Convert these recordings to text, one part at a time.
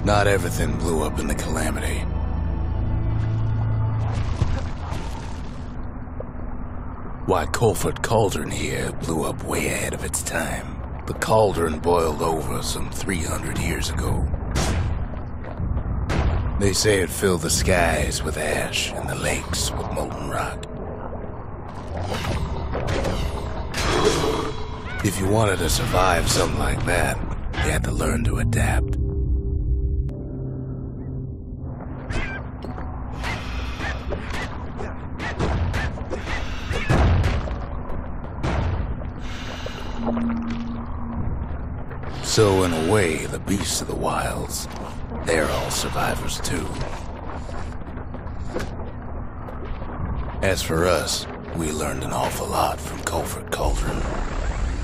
Not everything blew up in the calamity. Why, Colford Cauldron here blew up way ahead of its time. The cauldron boiled over some 300 years ago. They say it filled the skies with ash and the lakes with molten rock. If you wanted to survive something like that, you had to learn to adapt. So in a way, the beasts of the wilds, they're all survivors too. As for us, we learned an awful lot from Colford Cauldron.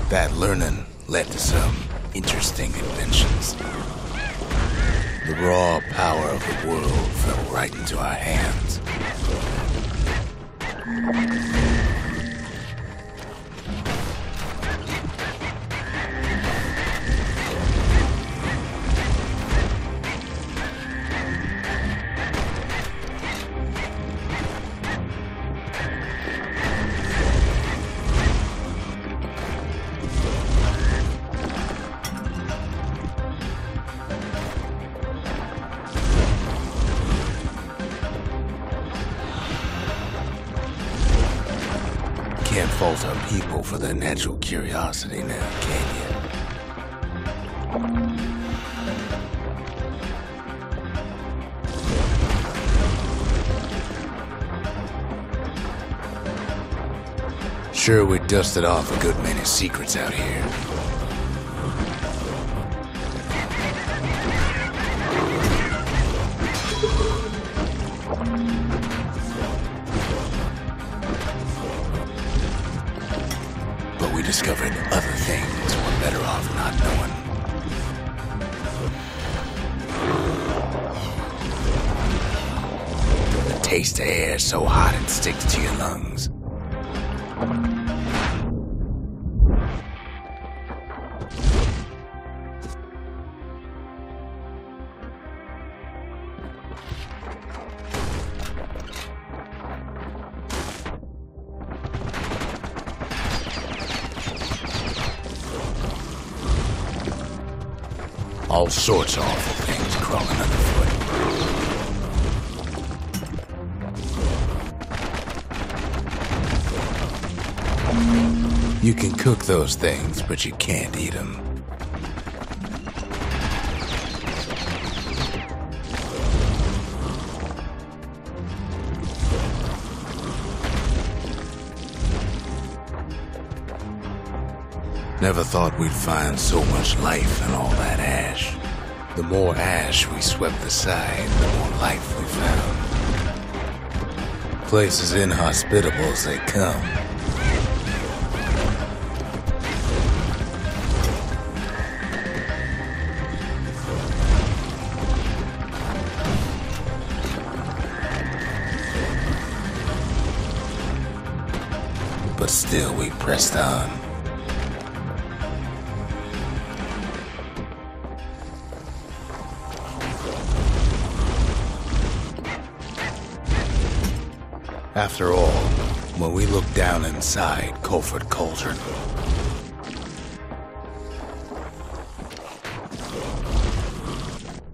That learning led to some interesting inventions. The raw power of the world fell right into our hands. Can't fault our people for their natural curiosity now, can you? Sure, we dusted off a good many secrets out here. But we discovered other things we're better off not knowing. The taste of air so hot it sticks to your lungs. All sorts of awful things crawling underfoot. You can cook those things, but you can't eat them. Never thought we'd find so much life in all that ash. The more ash we swept aside, the more life we found. Places inhospitable as they come. But still we pressed on. After all, when we looked down inside Colford Cauldron,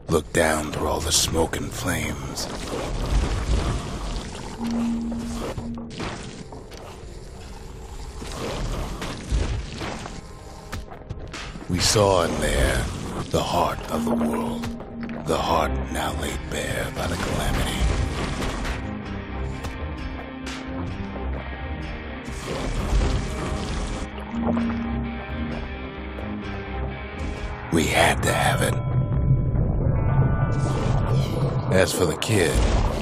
looked down through all the smoke and flames, we saw in there the heart of the world, the heart now laid bare by the calamity. We had to have it. As for the kid,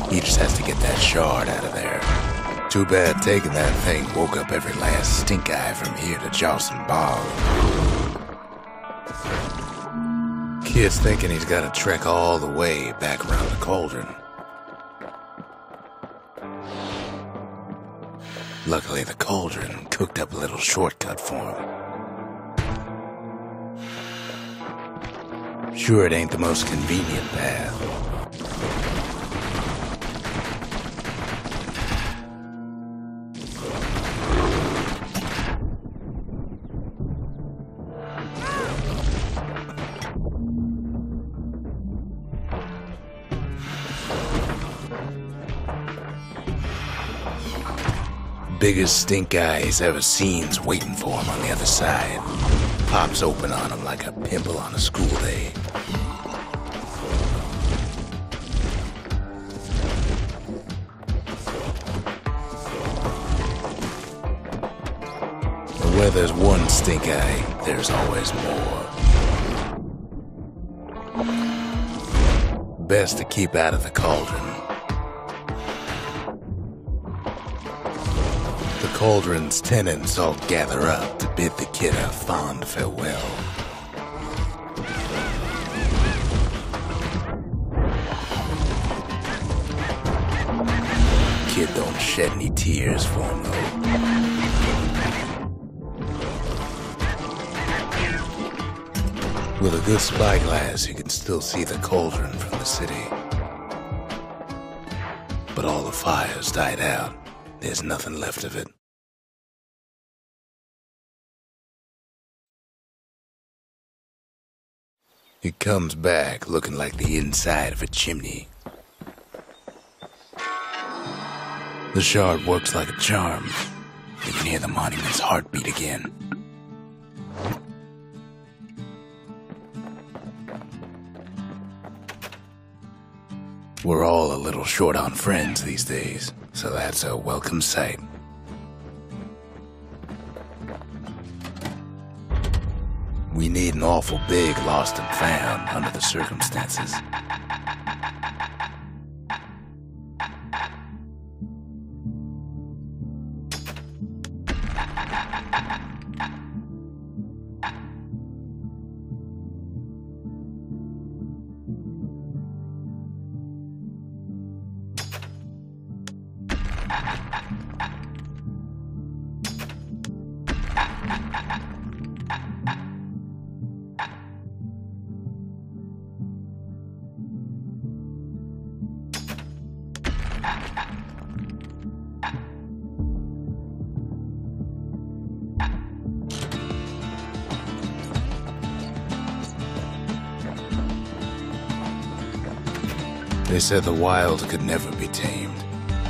he just has to get that shard out of there. Too bad taking that thing woke up every last stink eye from here to Jocelyn Bog. Kid's thinking he's got to trek all the way back around the cauldron. Luckily, the cauldron cooked up a little shortcut for him. Sure, it ain't the most convenient path. Biggest stink eye he's ever seen's waiting for him on the other side. Pops open on him like a pimple on a school day. But where there's one stink eye, there's always more. Best to keep out of the cauldron. The cauldron's tenants all gather up to bid the kid a fond farewell. Kid don't shed any tears for him though. With a good spyglass, you can still see the cauldron from the city. But all the fires died out. There's nothing left of it. He comes back looking like the inside of a chimney. The shard works like a charm. You can hear the monument's heartbeat again. We're all a little short on friends these days, so that's a welcome sight. We need an awful big lost and found under the circumstances. They said the wild could never be tamed.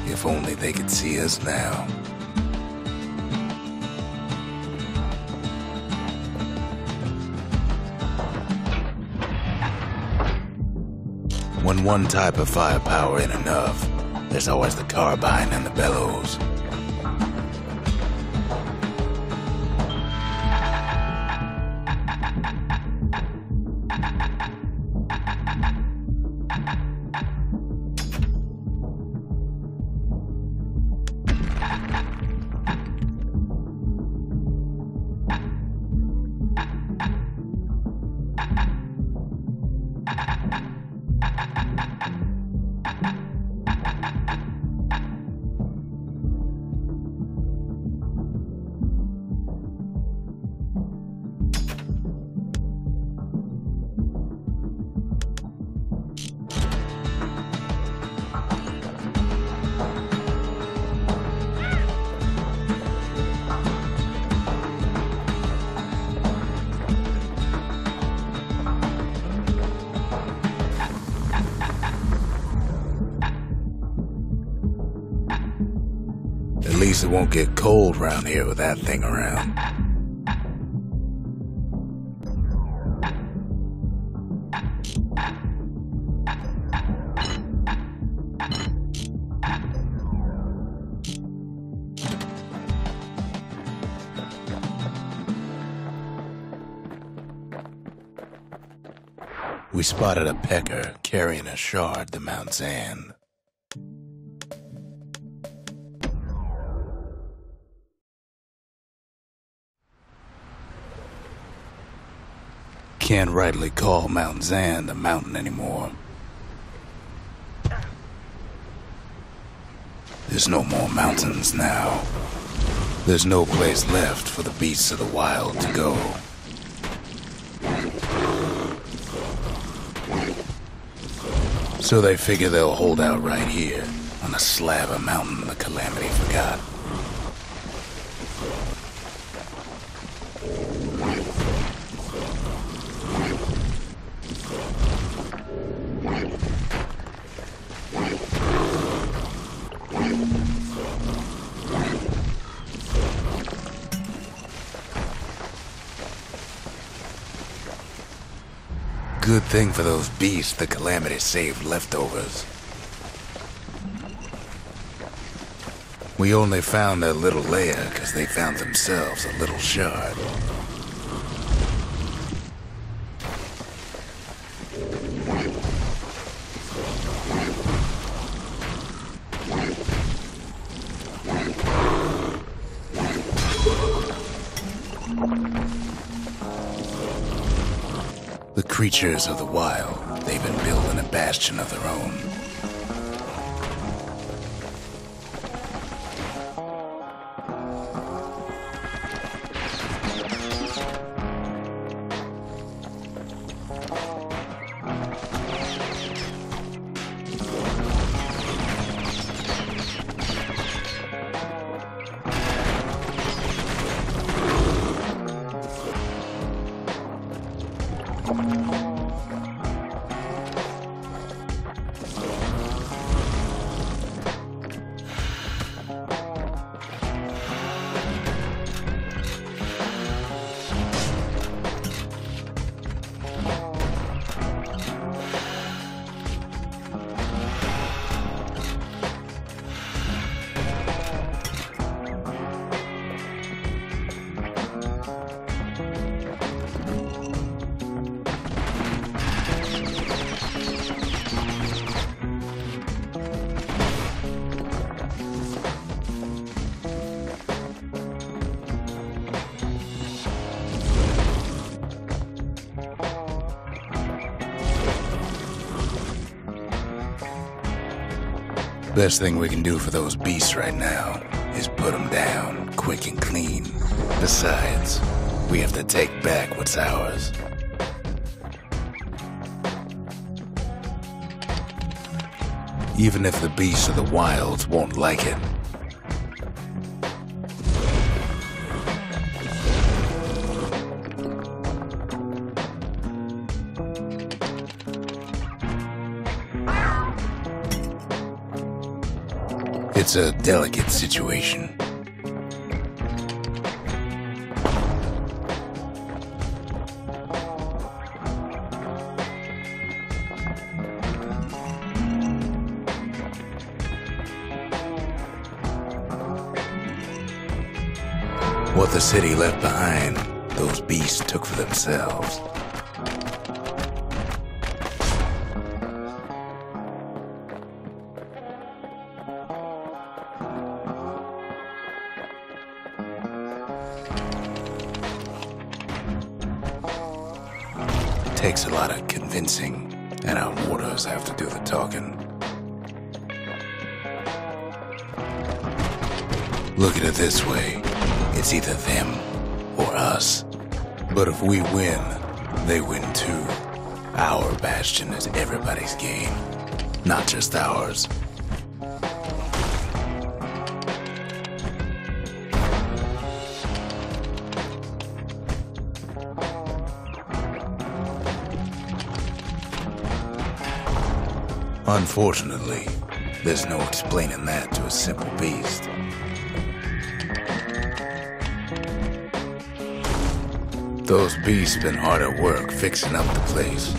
If only they could see us now. When one type of firepower ain't enough, there's always the carbine and the bellows. At least it won't get cold around here with that thing around. We spotted a pecker carrying a shard to Mount Zand. Can't rightly call Mount Zand a mountain anymore. There's no more mountains now. There's no place left for the beasts of the wild to go. So they figure they'll hold out right here, on a slab of mountain the Calamity forgot. Good thing for those beasts the Calamity saved leftovers. We only found their little lair because they found themselves a little shard. The creatures of the wild, they've been building a bastion of their own. Best thing we can do for those beasts right now is put them down, quick and clean. Besides, we have to take back what's ours. Even if the beasts of the wilds won't like it. It's a delicate situation. What the city left behind, those beasts took for themselves. Takes a lot of convincing, and our mortars have to do the talking. Look at it this way, it's either them or us. But if we win, they win too. Our bastion is everybody's game, not just ours. Unfortunately, there's no explaining that to a simple beast. Those beasts been hard at work fixing up the place.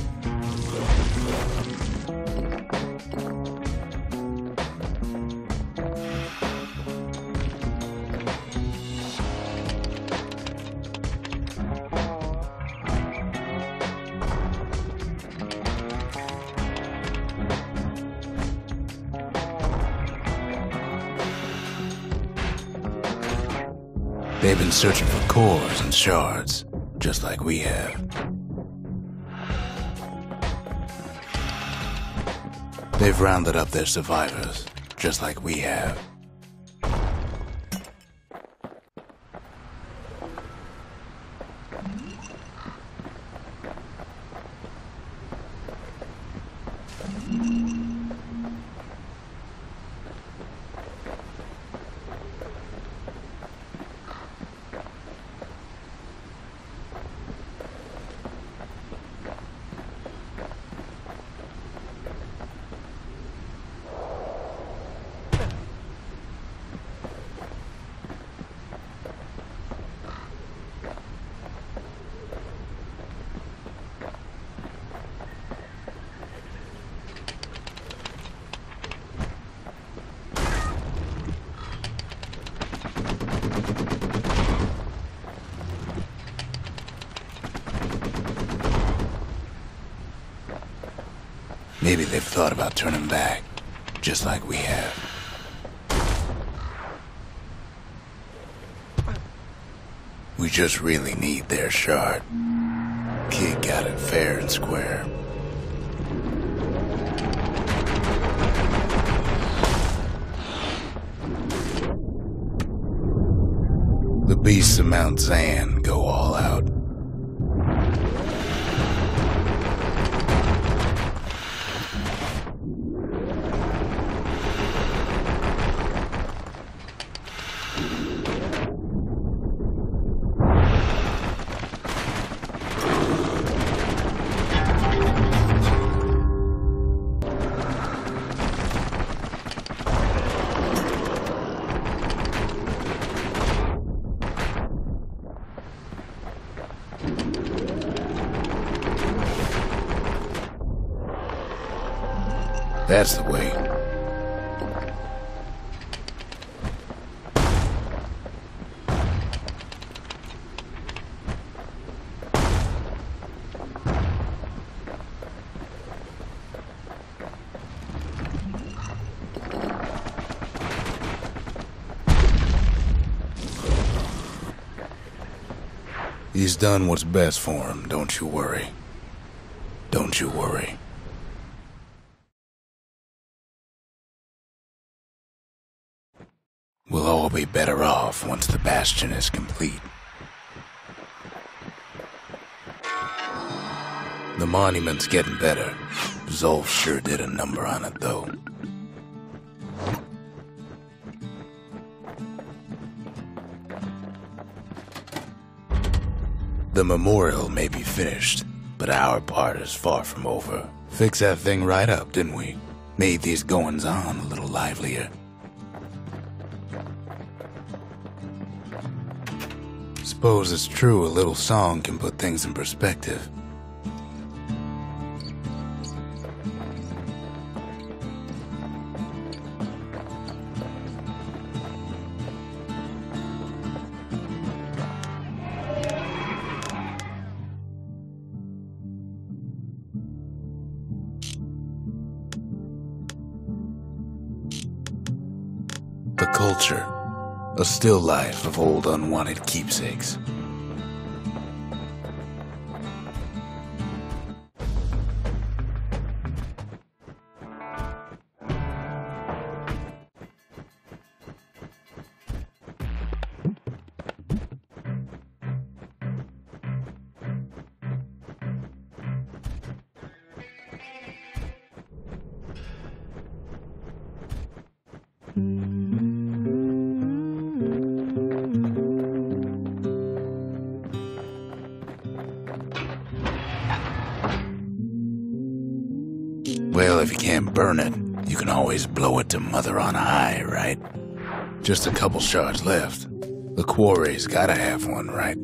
They've been searching for cores and shards, just like we have. They've rounded up their survivors, just like we have. Maybe they've thought about turning back, just like we have. We just really need their shard. Kid got it fair and square. The beasts of Mount Zan go all out. That's the way. He's done what's best for him, don't you worry. Don't you worry. We'll all be better off once the Bastion is complete. The monument's getting better. Zolf sure did a number on it, though. The memorial may be finished, but our part is far from over. Fixed that thing right up, didn't we? Made these goings-on a little livelier. Suppose it's true a little song can put things in perspective. The culture. A still life of old unwanted keepsakes. Well, if you can't burn it, you can always blow it to Mother on High, right? Just a couple shards left. The quarry's gotta have one, right?